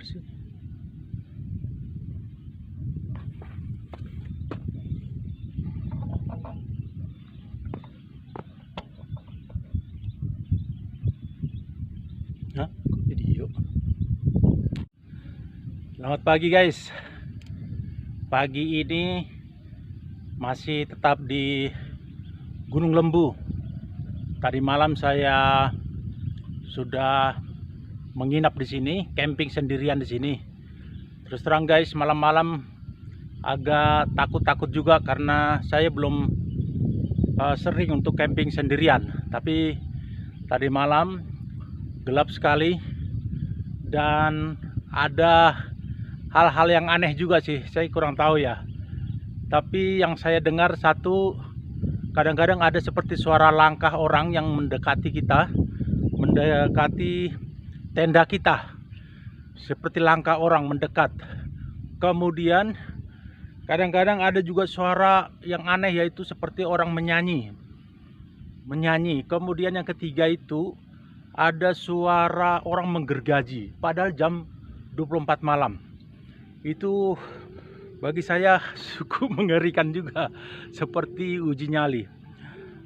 sih? Hah? Kok video? Selamat pagi guys. Pagi ini masih tetap di Gunung Lembu. Tadi malam saya sudah menginap di sini, camping sendirian di sini. Terus terang guys, malam-malam agak takut-takut juga karena saya belum sering untuk camping sendirian. Tapi tadi malam gelap sekali dan ada hal-hal yang aneh juga sih. Saya kurang tahu ya. Tapi yang saya dengar satu, kadang-kadang ada seperti suara langkah orang yang mendekati kita, mendekati tenda kita, seperti langkah orang mendekat. Kemudian kadang-kadang ada juga suara yang aneh, yaitu seperti orang menyanyi. Kemudian yang ketiga itu ada suara orang menggergaji, padahal jam 24 malam. Itu bagi saya cukup mengerikan juga, seperti uji nyali.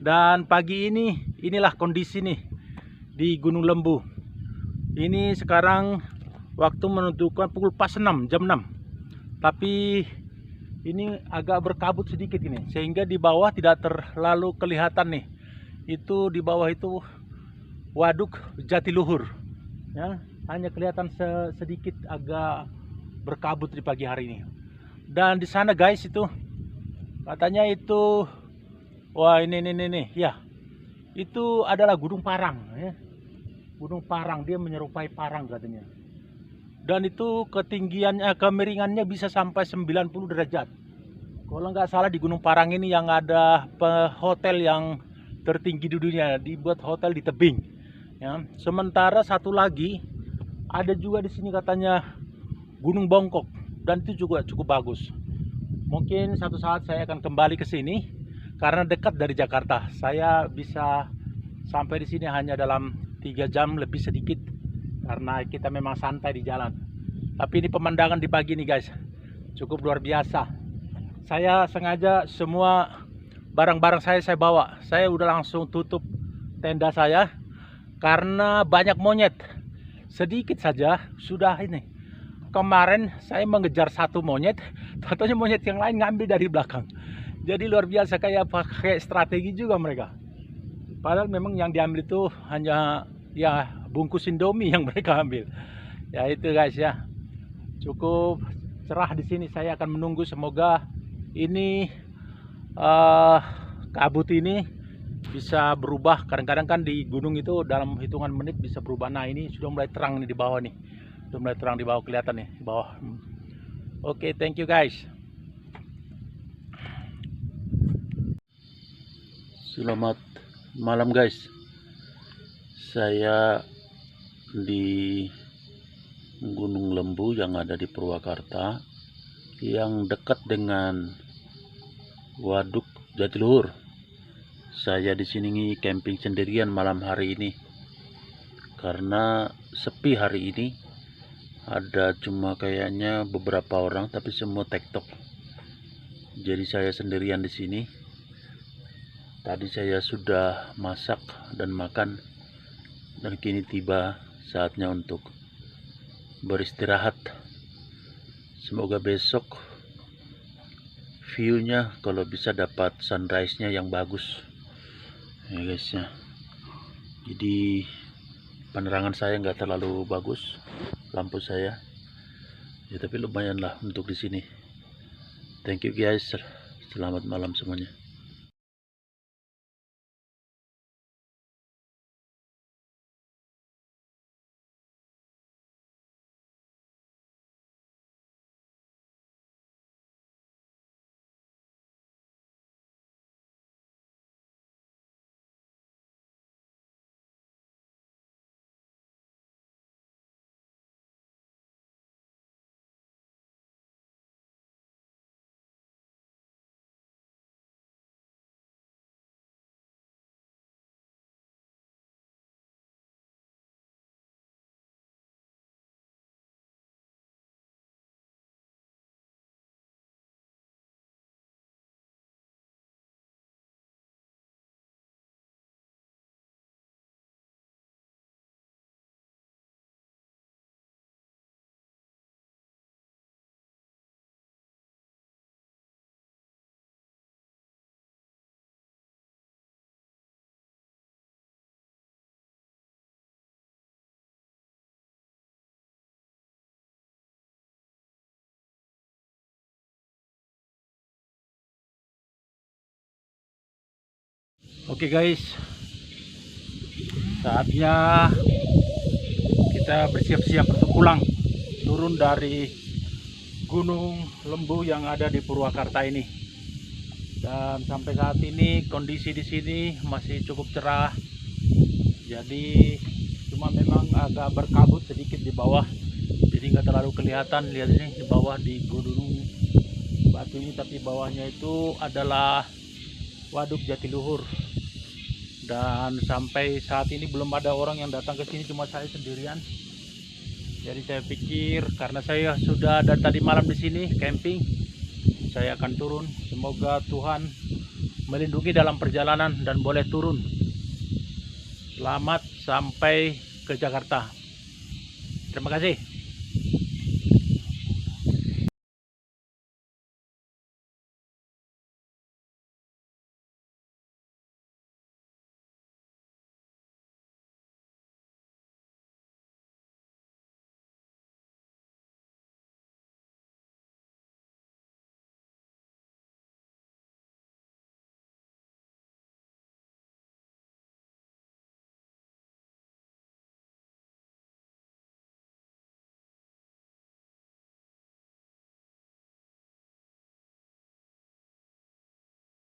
Dan pagi ini, inilah kondisi nih di Gunung Lembu. Ini sekarang waktu menentukan pukul pas 6, jam 6. Tapi ini agak berkabut sedikit ini, sehingga di bawah tidak terlalu kelihatan nih. Itu di bawah itu Waduk Jatiluhur. Ya, hanya kelihatan sedikit agak berkabut di pagi hari ini. Dan di sana guys, itu katanya itu, wah ini ya, itu adalah Gunung Parang ya. Gunung Parang, dia menyerupai Parang katanya. Dan itu ketinggiannya, kemiringannya bisa sampai 90 derajat. Kalau nggak salah di Gunung Parang ini yang ada hotel yang tertinggi di dunia, dibuat hotel di tebing. Ya. Sementara satu lagi ada juga di sini katanya Gunung Bongkok, dan itu juga cukup bagus. Mungkin satu saat saya akan kembali ke sini karena dekat dari Jakarta. Saya bisa sampai di sini hanya dalam 3 jam lebih sedikit karena kita memang santai di jalan. Tapi ini pemandangan di pagi ini guys, cukup luar biasa. Saya sengaja semua barang-barang saya bawa. Saya udah langsung tutup tenda saya karena banyak monyet. Sedikit saja sudah ini. Kemarin saya mengejar satu monyet, tentunya monyet yang lain ngambil dari belakang. Jadi luar biasa, kayak pakai strategi juga mereka. Padahal memang yang diambil itu hanya ya bungkus Indomie yang mereka ambil. Ya itu guys ya. Cukup cerah di sini. Saya akan menunggu, semoga ini kabut ini bisa berubah. Kadang-kadang kan di gunung itu dalam hitungan menit bisa berubah. Nah ini sudah mulai terang nih di bawah nih. Sudah mulai terang di bawah, kelihatan nih di bawah. Oke, thank you guys. Selamat malam guys. Saya di Gunung Lembu yang ada di Purwakarta, yang dekat dengan Waduk Jatiluhur. Saya di sini camping sendirian malam hari ini karena sepi hari ini. Ada cuma kayaknya beberapa orang, tapi semua tektok. Jadi saya sendirian di sini. Tadi saya sudah masak dan makan, dan kini tiba saatnya untuk beristirahat. Semoga besok view-nya kalau bisa dapat sunrise-nya yang bagus. Ya guys ya. Jadi penerangan saya nggak terlalu bagus, lampu saya. Ya tapi lumayan lah untuk di sini. Thank you guys. Selamat malam semuanya. Oke guys, saatnya kita bersiap-siap untuk pulang, turun dari Gunung Lembu yang ada di Purwakarta ini. Dan sampai saat ini kondisi di sini masih cukup cerah. Jadi cuma memang agak berkabut sedikit di bawah. Jadi nggak terlalu kelihatan. Lihat ini di bawah di gunung batu ini, tapi bawahnya itu adalah Waduk Jatiluhur. Dan sampai saat ini belum ada orang yang datang ke sini, cuma saya sendirian. Jadi saya pikir karena saya sudah dari tadi malam di sini camping, saya akan turun. Semoga Tuhan melindungi dalam perjalanan dan boleh turun. Selamat sampai ke Jakarta. Terima kasih.